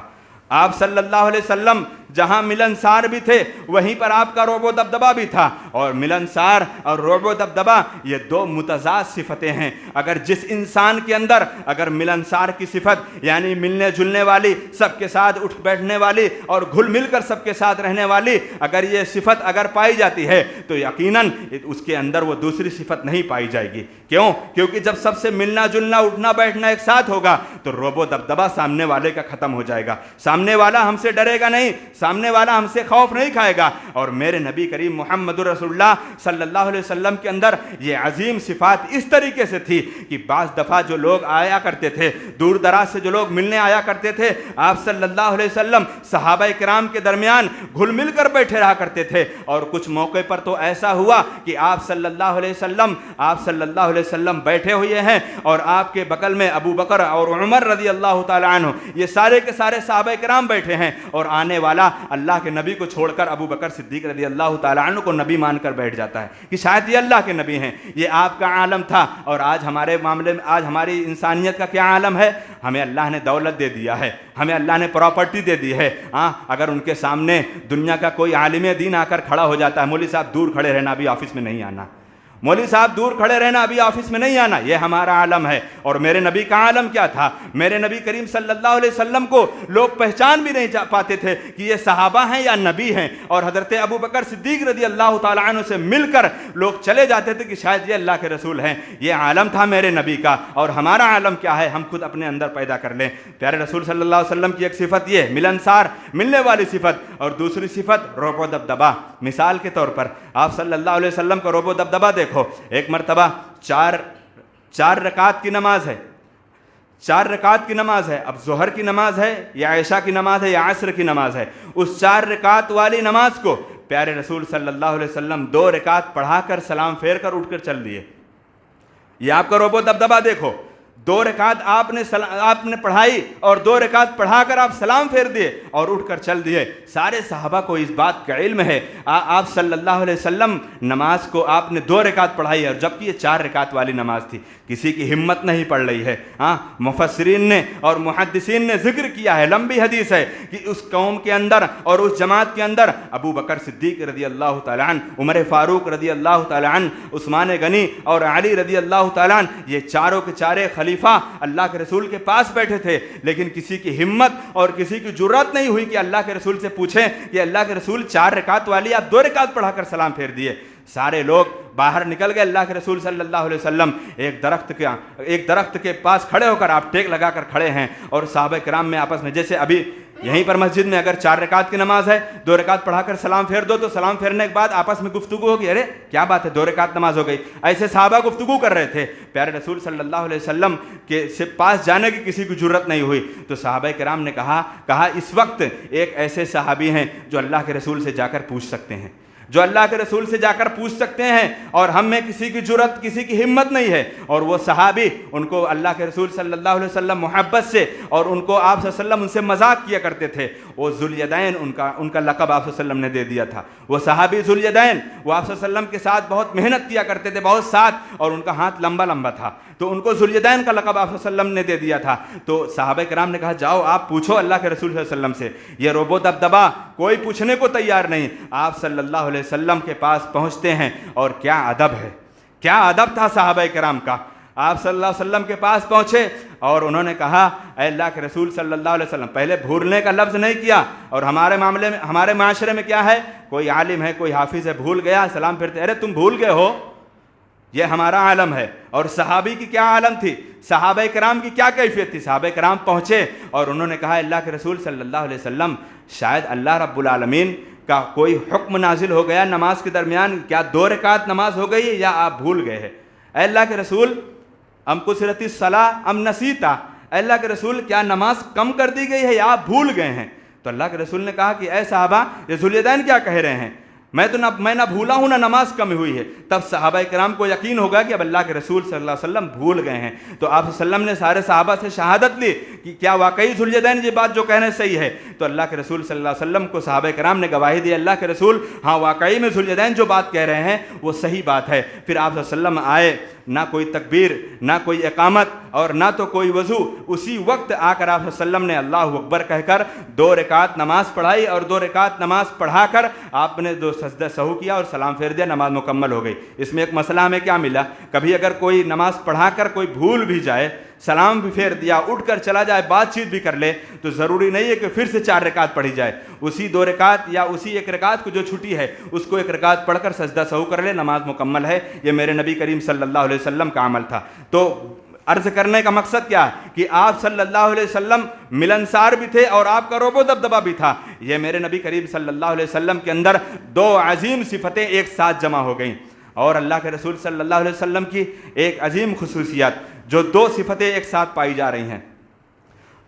آپ صلی اللہ علیہ وسلم جہاں ملنسار بھی تھے وہیں پر آپ کا رعب و دبدبہ بھی تھا، اور ملنسار اور رعب و دبدبہ یہ دو متضاد صفتیں ہیں۔ اگر جس انسان کے اندر اگر ملنسار کی صفت یعنی ملنے جلنے والی، سب کے ساتھ اٹھ بیٹھنے والی اور گھل مل کر سب کے ساتھ رہنے والی اگر یہ صفت اگر پائی جاتی ہے تو یقیناً اس کے اندر وہ دوسری صفت نہیں پائی جائے گی۔ کیوں؟ کیونکہ جب سب سے ملنا جلنا اٹھنا بیٹھنا ایک ساتھ ہوگا تو رعب و دبدبہ سامنے والے کا ختم ہو جائے گا، سامنے والا ہم سے ڈرے گا نہیں، سامنے والا ہم سے خوف نہیں کھائے گا۔ اور میرے نبی کریم محمد رسول اللہ صلی اللہ علیہ وسلم کے اندر یہ عظیم صفات اس طریقے سے تھی کہ بعض دفعہ جو لوگ آیا کرتے تھے، دور دراز سے جو لوگ ملنے آیا کرتے تھے، آپ صلی اللہ علیہ وسلم صحابہ کرام کے درمیان گھل مل کر بیٹھے رہا کرتے تھے، اور کچھ موقع پر تو ایسا ہوا کہ آپ صلی اللہ علیہ وسلم بیٹھے ہوئے ہیں اور آپ کے بغل میں ابو بکر اور عمر رضی اللہ تعالی عنہ یہ سارے کے سارے صحابہ کرام بیٹھے ہیں، اور آنے والا اللہ کے نبی کو چھوڑ کر ابو بکر صدیق رضی اللہ تعالی عنہ کو نبی مان کر بیٹھ جاتا ہے کہ شاید یہ اللہ کے نبی ہیں۔ یہ آپ کا عالم تھا، اور آج ہمارے معاملے میں آج ہماری انسانیت کا کیا عالم ہے؟ ہمیں اللہ نے دولت دے دیا ہے، ہمیں اللہ نے پراپرٹی دے دی ہے، اگر ان کے سامنے دنیا کا کوئی عالم دین آ کر کھڑا ہو جاتا ہے، مولوی صاحب دور کھڑے رہنا، ابھی آفس میں نہیں آنا، مولوی صاحب دور کھڑے رہنا، ابھی آفس میں نہیں آنا، یہ ہمارا عالم ہے۔ اور میرے نبی کا عالم کیا تھا؟ میرے نبی کریم صلی اللہ علیہ وسلم کو لوگ پہچان بھی نہیں پاتے تھے کہ یہ صحابہ ہیں یا نبی ہیں، اور حضرت ابو بکر صدیق رضی اللہ تعالی عنہ سے مل کر لوگ چلے جاتے تھے کہ شاید یہ اللہ کے رسول ہیں۔ یہ عالم تھا میرے نبی کا، اور ہمارا عالم کیا ہے ہم خود اپنے اندر پیدا کر لیں۔ پیارے رسول صلی اللہ علیہ وسلم کی ایک صفت یہ ملنسار، ملنے والی صفت، اور دوسری صفت رعب و دبدبہ۔ مثال کے طور پر آپ صلی اللہ علیہ وسلم کا رعب و دبدبہ دیکھو۔ ایک مرتبہ چار رکعت کی نماز ہے، 4 رکعت کی نماز ہے، اب ظہر کی نماز ہے یا عشاء کی نماز ہے یا عصر کی نماز ہے، اس 4 رکعت والی نماز کو پیارے رسول صلی اللہ علیہ وسلم 2 رکعت پڑھا کر سلام پھیر کر اٹھ کر چل دیے۔ یہ آپ کا رعب و دبدبہ دیکھو، 2 رکعت آپ نے پڑھائی اور 2 رکعت پڑھا کر آپ سلام پھیر دیے اور اٹھ کر چل دیے۔ سارے صحابہ کو اس بات کا علم ہے، آپ صلی اللہ علیہ وسلم نماز کو آپ نے 2 رکعت پڑھائی ہے، اور جبکہ یہ 4 رکعت والی نماز تھی، کسی کی ہمت نہیں پڑ رہی ہے۔ مفسرین نے اور محدثین نے ذکر کیا ہے، لمبی حدیث ہے، کہ اس قوم کے اندر اور اس جماعت کے اندر ابو بکر صدیق رضی اللہ تعالیٰ عنہ، عمر فاروق رضی اللہ تعالیٰ عنہ، عثمان غنی اور علی رضی اللہ تعالیٰ عنہ، یہ چاروں کے چارے خلیفہ اللہ کے رسول کے پاس بیٹھے تھے، لیکن کسی کی ہمت اور کسی کی جرات نہیں ہوئی کہ اللہ کے رسول سے پوچھیں کہ اللہ کے رسول 4 رکعت والی آپ 2 رکعت پڑھا کر سلام پھیر دیے۔ سارے لوگ باہر نکل گئے، اللہ کے رسول صلی اللہ علیہ وسلم ایک درخت کے پاس کھڑے ہو کر، آپ ٹیک لگا کر کھڑے ہیں، اور صحابہ کرام میں آپس میں، جیسے ابھی یہیں پر مسجد میں اگر 4 رکعت کی نماز ہے، 2 رکعت پڑھا کر سلام پھیر دو، تو سلام پھیرنے کے بعد آپس میں گفتگو ہوگی، ارے کیا بات ہے 2 رکعت نماز ہو گئی، ایسے صحابہ گفتگو کر رہے تھے۔ پیارے رسول صلی اللہ علیہ وسلم کے سے پاس جانے کی کسی کی جرت نہیں ہوئی، تو صحابہ کرام نے کہا اس وقت ایک ایسے صحابی ہیں جو اللہ کے رسول سے جا کر پوچھ سکتے ہیں، جو اللہ کے رسول سے جا کر پوچھ سکتے ہیں، اور ہم میں کسی کی جرت، کسی کی ہمت نہیں ہے۔ اور وہ صحابی، ان کو اللہ کے رسول صلی اللہ علیہ وسلم محبت سے، اور ان کو آپ صلی اللہ علیہ وسلم ان سے مذاق کیا کرتے تھے، وہ ذوالیدین ان کا لقب آپ صلی اللہ علیہ وسلم نے دے دیا تھا۔ وہ صحابی ذوالیدین، وہ آپ صلی اللہ علیہ وسلم کے ساتھ بہت محنت کیا کرتے تھے، بہت ساتھ، اور ان کا ہاتھ لمبا لمبا تھا، تو ان کو ذوالیدین کا لقب آپ صلی اللہ علیہ وسلم نے دے دیا تھا۔ تو صحابہ کرام نے کہا جاؤ آپ پوچھو اللہ کے رسول صلی اللہ علیہ وسلم سے، یہ رعب و دبدبا، کوئی پوچھنے کو تیار نہیں۔ آپ صلی اللہ علیہ وسلم کے پاس پہنچتے ہیں، اور کیا ادب ہے، کیا ادب تھا صحابہ کرام کا۔ آپ صلی اللہ علیہ وسلم کے پاس پہنچے اور انہوں نے کہا اے اللہ کے رسول صلی اللہ علیہ وسلم، پہلے بھولنے کا لفظ نہیں کیا، اور ہمارے معاشرے میں کیا ہے، کوئی عالم ہے، کوئی حافظ ہے، بھول گیا، سلام پھرتے، ارے تم بھول گئے ہو، یہ ہمارا عالم ہے۔ اور صحابی کی کیا عالم تھی، صحابہ کرام کی کیا کیفیت تھی۔ صحابہ کرام پہنچے اور انہوں نے کہا اللہ کے رسول صلی اللہ علیہ وسلم، شاید اللہ رب العالمین کا کوئی حکم نازل ہو گیا نماز کے درمیان، کیا 2 رکعت نماز ہو گئی ہے یا آپ بھول گئے ہیں؟ اے اللہ کے رسول ام قصرت الصلاۃ ام نسیتا، اے اللہ کے رسول کیا نماز کم کر دی گئی ہے یا آپ بھول گئے ہیں؟ تو اللہ کے رسول نے کہا کہ اے صحابہ، یہ ذوالیدین کیا کہہ رہے ہیں، میں نہ بھولا ہوں نہ نماز کم ہوئی ہے۔ تب صحابہ کرام کو یقین ہوگا کہ اب اللہ کے رسول صلی اللہ علیہ وسلم بھول گئے ہیں۔ تو آپ صلی اللہ علیہ وسلم نے سارے صحابہ سے شہادت لی کہ کیا واقعی ذوالیدین یہ بات جو کہنے صحیح ہے؟ تو اللہ کے رسول صلی اللہ علیہ وسلم کو صحابہ کرام نے گواہی دی، اللہ کے رسول ہاں واقعی میں ذوالیدین جو بات کہہ رہے ہیں وہ صحیح بات ہے۔ پھر آپ صلی اللہ علیہ وسلم آئے، نہ کوئی تکبیر، نہ کوئی اقامت، اور نہ تو کوئی وضو، اسی وقت آ کر آپ صلی اللہ علیہ وسلم نے اللہ اکبر کہہ کر 2 رکعت نماز پڑھائی، اور 2 رکعت نماز پڑھا کر آپ نے 2 سجدہ سہو کیا اور سلام پھیر دیا، نماز مکمل ہو گئی۔ اس میں ایک مسئلہ ہمیں کیا ملا، کبھی اگر کوئی نماز پڑھا کر کوئی بھول بھی جائے، سلام بھی پھیر دیا، اٹھ کر چلا جائے، بات چیت بھی کر لے، تو ضروری نہیں ہے کہ پھر سے 4 رکعت پڑھی جائے، اسی 2 رکعت یا اسی 1 رکعت کو جو چھٹی ہے اس کو 1 رکعت پڑھ کر سجدہ سہو کر لے، نماز مکمل ہے۔ یہ میرے نبی کریم صلی اللہ علیہ وسلم کا عمل تھا۔ تو عرض کرنے کا مقصد کیا ہے کہ آپ صلی اللہ علیہ وسلم ملنسار بھی تھے اور آپ کا رعب و دبدبا بھی تھا۔ یہ میرے نبی کریم صلی اللہ علیہ وسلم کے اندر 2 عظیم صفتیں ایک ساتھ جمع ہو گئیں، اور اللہ کے رسول صلی اللہ علیہ وسلم کی ایک عظیم خصوصیت، جو 2 صفتیں ایک ساتھ پائی جا رہی ہیں۔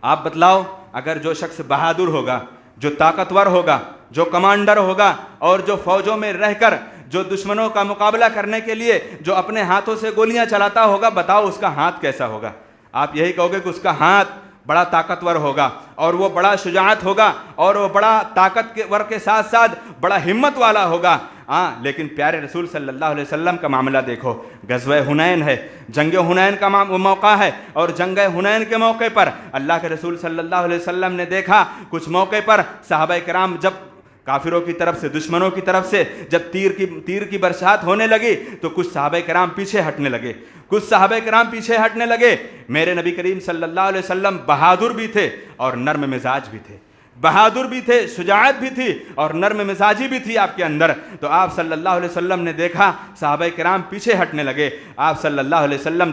آپ بتلاؤ، اگر جو شخص بہادر ہوگا، جو طاقتور ہوگا، جو کمانڈر ہوگا، اور جو فوجوں میں رہ کر جو دشمنوں کا مقابلہ کرنے کے لیے جو اپنے ہاتھوں سے گولیاں چلاتا ہوگا، بتاؤ اس کا ہاتھ کیسا ہوگا؟ آپ یہی کہو گے کہ اس کا ہاتھ بڑا طاقتور ہوگا، اور وہ بڑا شجاعت ہوگا، اور وہ بڑا طاقتور کے ساتھ ساتھ بڑا ہمت والا ہوگا۔ لیکن پیارے رسول صلی اللہ علیہ وسلم کا معاملہ دیکھو، غزوہ حنین ہے، جنگ حنین کا موقع ہے، اور جنگ حنین کے موقع پر اللہ کے رسول صلی اللہ علیہ وسلم نے دیکھا کچھ موقع پر صحابہ کرام جب کافروں کی طرف سے، دشمنوں کی طرف سے جب تیر کی برسات ہونے لگی تو کچھ صحابہ کرام پیچھے ہٹنے لگے۔ میرے نبی کریم صلی اللہ علیہ وسلم بہادر بھی تھے اور نرم مزاج بھی تھے، بہادر بھی تھے، شجاعت بھی تھی، اور نرم مزاجی بھی تھی آپ کے اندر۔ تو آپ صلی اللہ علیہ وسلم نے دیکھا صحابہ کرام پیچھے ہٹنے لگے، آپ صلی اللہ علیہ وسلم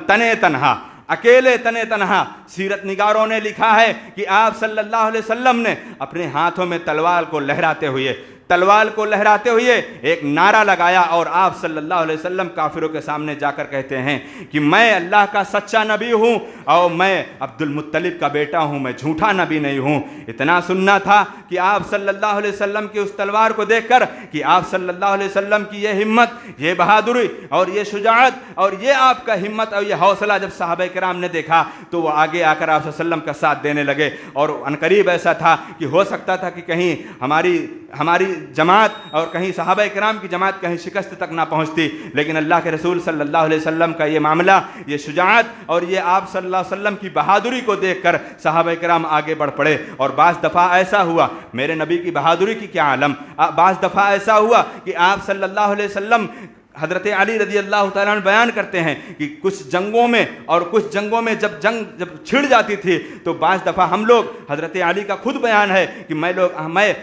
اکیلے تنہا، سیرت نگاروں نے لکھا ہے کہ آپ صلی اللہ علیہ وسلم نے اپنے ہاتھوں میں تلوار کو لہراتے ہوئے تلوار کو لہراتے ہوئے ایک نعرہ لگایا اور آپ صلی اللہ علیہ وسلم کافروں کے سامنے جا کر کہتے ہیں کہ میں اللہ کا سچا نبی ہوں اور میں عبد المطلب کا بیٹا ہوں، میں جھوٹا نبی نہیں ہوں۔ اتنا سننا تھا کہ آپ صلی اللہ علیہ وسلم کی اس تلوار کو دیکھ کر، کہ آپ صلی اللہ علیہ وسلم کی یہ ہمت، یہ بہادری اور یہ شجاعت اور یہ آپ کا ہمت اور یہ حوصلہ جب صحابہ کرام نے دیکھا تو وہ آگے آ کر آپ صلی اللہ علیہ وسلم کا ساتھ دینے لگے۔ اور عنقریب ایسا تھا کہ ہو سکتا تھا کہ کہیں ہماری جماعت اور کہیں صحابہ کرام کی جماعت کہیں شکست تک نہ پہنچتی، لیکن اللہ کے رسول صلی اللہ علیہ وسلم کا یہ معاملہ، یہ شجاعت اور یہ آپ صلی اللہ علیہ وسلم کی بہادری کو دیکھ کر صحابہ کرام آگے بڑھ پڑے۔ اور بعض دفعہ ایسا ہوا، میرے نبی کی بہادری کی کیا عالم، بعض دفعہ ایسا ہوا کہ آپ صلی اللہ علیہ وسلم، حضرت علی رضی اللہ تعالیٰ عنہ بیان کرتے ہیں کہ کچھ جنگوں میں جب چھڑ جاتی تھی تو بعض دفعہ ہم لوگ، حضرت علی کا خود بیان ہے کہ میں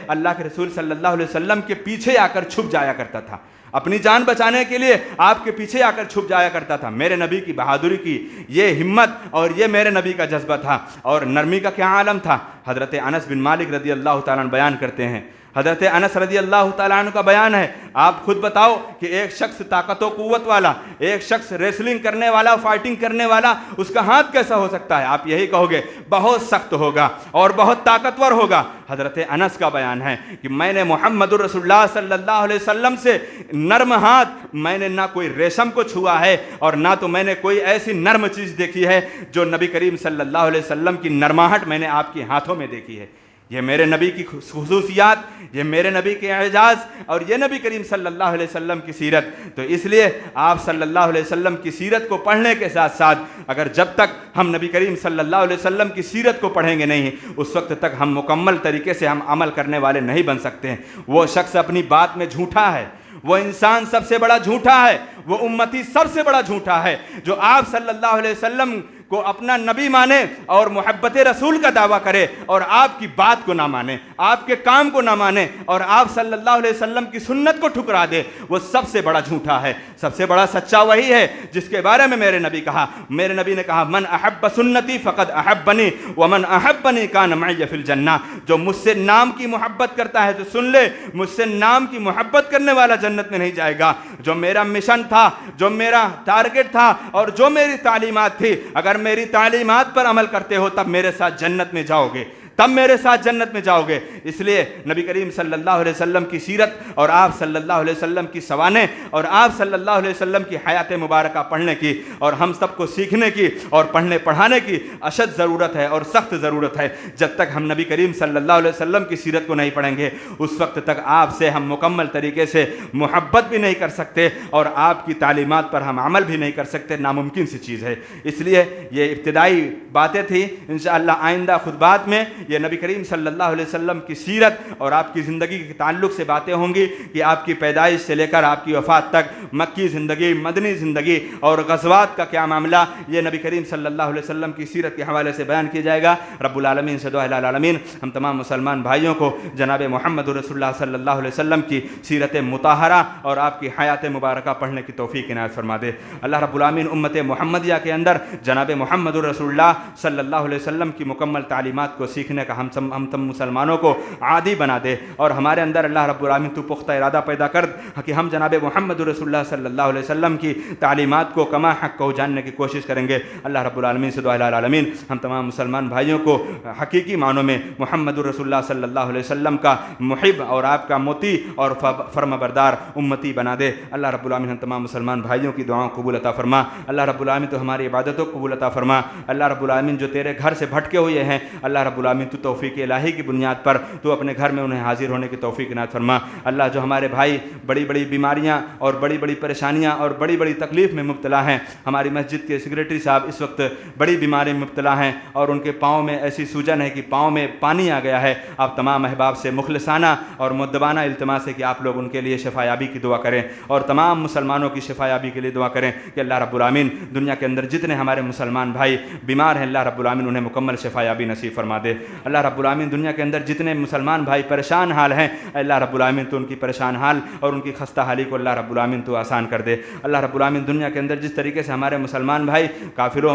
اللہ کے رسول صلی اللہ علیہ وسلم کے پیچھے آ کر چھپ جایا کرتا تھا، اپنی جان بچانے کے لیے آپ کے پیچھے آ کر چھپ جایا کرتا تھا۔ میرے نبی کی بہادری کی یہ ہمت اور یہ میرے نبی کا جذبہ تھا، اور نرمی کا کیا عالم تھا۔ حضرت انس بن مالک رضی اللہ تعالیٰ عنہ بیان کرتے ہیں، حضرت انس رضی اللہ تعالیٰ عنہ کا بیان ہے، آپ خود بتاؤ کہ ایک شخص طاقت و قوت والا، ایک شخص ریسلنگ کرنے والا، فائٹنگ کرنے والا، اس کا ہاتھ کیسا ہو سکتا ہے؟ آپ یہی کہو گے بہت سخت ہوگا اور بہت طاقتور ہوگا۔ حضرت انس کا بیان ہے کہ میں نے محمد رسول اللہ صلی اللہ علیہ وسلم سے نرم ہاتھ، میں نے نہ کوئی ریشم کو چھوا ہے اور نہ تو میں نے کوئی ایسی نرم چیز دیکھی ہے جو نبی کریم صلی اللہ علیہ وسلم کی نرماہٹ میں نے آپ کے ہاتھوں میں دیکھی ہے۔ یہ میرے نبی کی خصوصیات، یہ میرے نبی کے اعجاز اور یہ نبی کریم صلی اللہ علیہ وسلم کی سیرت۔ تو اس لیے آپ صلی اللہ علیہ وسلم کی سیرت کو پڑھنے کے ساتھ ساتھ، اگر جب تک ہم نبی کریم صلی اللہ علیہ وسلم کی سیرت کو پڑھیں گے نہیں، اس وقت تک ہم مکمل طریقے سے ہم عمل کرنے والے نہیں بن سکتے ہیں۔ وہ شخص اپنی بات میں جھوٹا ہے، وہ انسان سب سے بڑا جھوٹا ہے، وہ امتی سب سے بڑا جھوٹا ہے جو آپ صلی اللہ علیہ وسلم کو اپنا نبی مانے اور محبت رسول کا دعویٰ کرے اور آپ کی بات کو نہ مانے، آپ کے کام کو نہ مانے اور آپ صلی اللہ علیہ وسلم کی سنت کو ٹھکرا دے، وہ سب سے بڑا جھوٹا ہے۔ سب سے بڑا سچا وہی ہے جس کے بارے میں میرے نبی نے کہا من احب سنتی فقد احبنی ومن احبنی کان معی فی الجنہ۔ جو مجھ سے نام کی محبت کرتا ہے تو سن لے، مجھ سے نام کی محبت کرنے والا جنت میں نہیں جائے گا۔ جو میرا مشن تھا، جو میرا ٹارگٹ تھا اور جو میری تعلیمات تھی، اگر میری تعلیمات پر عمل کرتے ہو تب میرے ساتھ جنت میں جاؤ گے، تب میرے ساتھ جنت میں جاؤ گے۔ اس لیے نبی کریم صلی اللہ علیہ وسلم کی سیرت اور آپ صلی اللہ علیہ وسلم کی سوانح اور آپ صلی اللہ علیہ وسلم کی حیات مبارکہ پڑھنے کی اور ہم سب کو سیکھنے کی اور پڑھنے پڑھانے کی اشد ضرورت ہے اور سخت ضرورت ہے۔ جب تک ہم نبی کریم صلی اللہ علیہ وسلم کی سیرت کو نہیں پڑھیں گے اس وقت تک آپ سے ہم مکمل طریقے سے محبت بھی نہیں کر سکتے اور آپ کی تعلیمات پر ہم عمل بھی نہیں کر سکتے، ناممکن سی چیز ہے۔ اس لیے یہ ابتدائی باتیں تھیں، انشاءاللہ آئندہ خطبات میں یہ نبی کریم صلی اللہ علیہ وسلم کی سیرت اور آپ کی زندگی کے تعلق سے باتیں ہوں گی کہ آپ کی پیدائش سے لے کر آپ کی وفات تک مکی زندگی، مدنی زندگی اور غزوات کا کیا معاملہ، یہ نبی کریم صلی اللہ علیہ وسلم کی سیرت کے حوالے سے بیان کیا جائے گا۔ رب العالمین سے دعا العالمین ہم تمام مسلمان بھائیوں کو جناب محمد رسول اللہ صلی اللہ علیہ وسلم کی سیرت مطہرہ اور آپ کی حیات مبارکہ پڑھنے کی توفیق عنایت فرما دے۔ اللہ رب العالمین امت محمدیہ کے اندر جناب محمد رسول اللہ صلی اللہ علیہ وسلم کی مکمل تعلیمات کو سیکھنے کا ہم تم مسلمانوں کو عادی بنا دے اور ہمارے اندر اللہ رب العالمین تو پختہ ارادہ پیدا کر کہ ہم جناب محمد رسول اللہ صلی اللہ علیہ وسلم کی تعلیمات کو کما حق کو جاننے کی کوشش کریں گے۔ اللہ رب العالمین سے دعا العالمین ہم تمام مسلمان بھائیوں کو حقیقی معنوں میں محمد رسول اللہ صلی اللہ علیہ وسلم کا محب اور آپ کا موتی اور فرما بردار امتی بنا دے۔ اللہ رب العالمین ہم تمام مسلمان بھائیوں کی دعاؤں قبول عطا فرما۔ اللہ رب العالمین تو ہماری عبادتوں کو قبول عطا فرما۔ اللہ رب العالمین جو تیرے گھر سے بھٹکے ہوئے ہیں، اللہ رب العالمین تو توفیق الہی کی بنیاد پر تو اپنے گھر میں انہیں حاضر ہونے کی توفیق عنایت فرما۔ اللہ جو ہمارے بھائی بڑی بڑی بیماریاں اور بڑی بڑی پریشانیاں اور بڑی بڑی تکلیف میں مبتلا ہیں، ہماری مسجد کے سیکریٹری صاحب اس وقت بڑی بیماری میں مبتلا ہیں اور ان کے پاؤں میں ایسی سوجن ہے کہ پاؤں میں پانی آ گیا ہے، آپ تمام احباب سے مخلصانہ اور مؤدبانہ التماس ہے کہ آپ لوگ ان کے لیے شفا یابی کی دعا کریں اور تمام مسلمانوں کی شفا یابی کے لیے دعا کریں کہ اللہ رب العالمین دنیا کے اندر جتنے ہمارے مسلمان بھائی بیمار ہیں اللہ رب العالمین انہیں مکمل شفا یابی نصیب فرما دے۔ اللہ رب العالمین دنیا کے اندر جتنے مسلمان بھائی پریشان حال ہیں، اللہ رب العالمین تو ان کی پریشان حال اور ان کی خستہ حالی کو اللہ رب العالمین تو آسان کر دے۔ اللہ رب العالمین دنیا کے اندر جس طریقے سے ہمارے مسلمان بھائی کافروں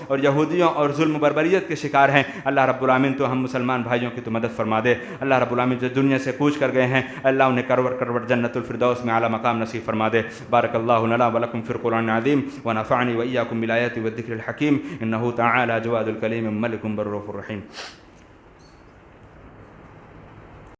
اور یہودیوں اور ظلم و بربریت کے شکار ہیں، اللہ رب العالمین تو ہم مسلمان بھائیوں کی تو مدد فرما دے۔ اللہ رب العالمین جو دنیا سے کوچ کر گئے ہیں، اللہ انہیں کروڑ جنت الفردوس میں اعلیٰ مقام نصیب فرما دے۔ بارک اللہ لنا ولکم فی القرآن العظیم ونفعنی وإیاکم بالآیات والذکر الحکیم، انہ تعالی جواد الکلیم ملک بر رؤوف رحیم۔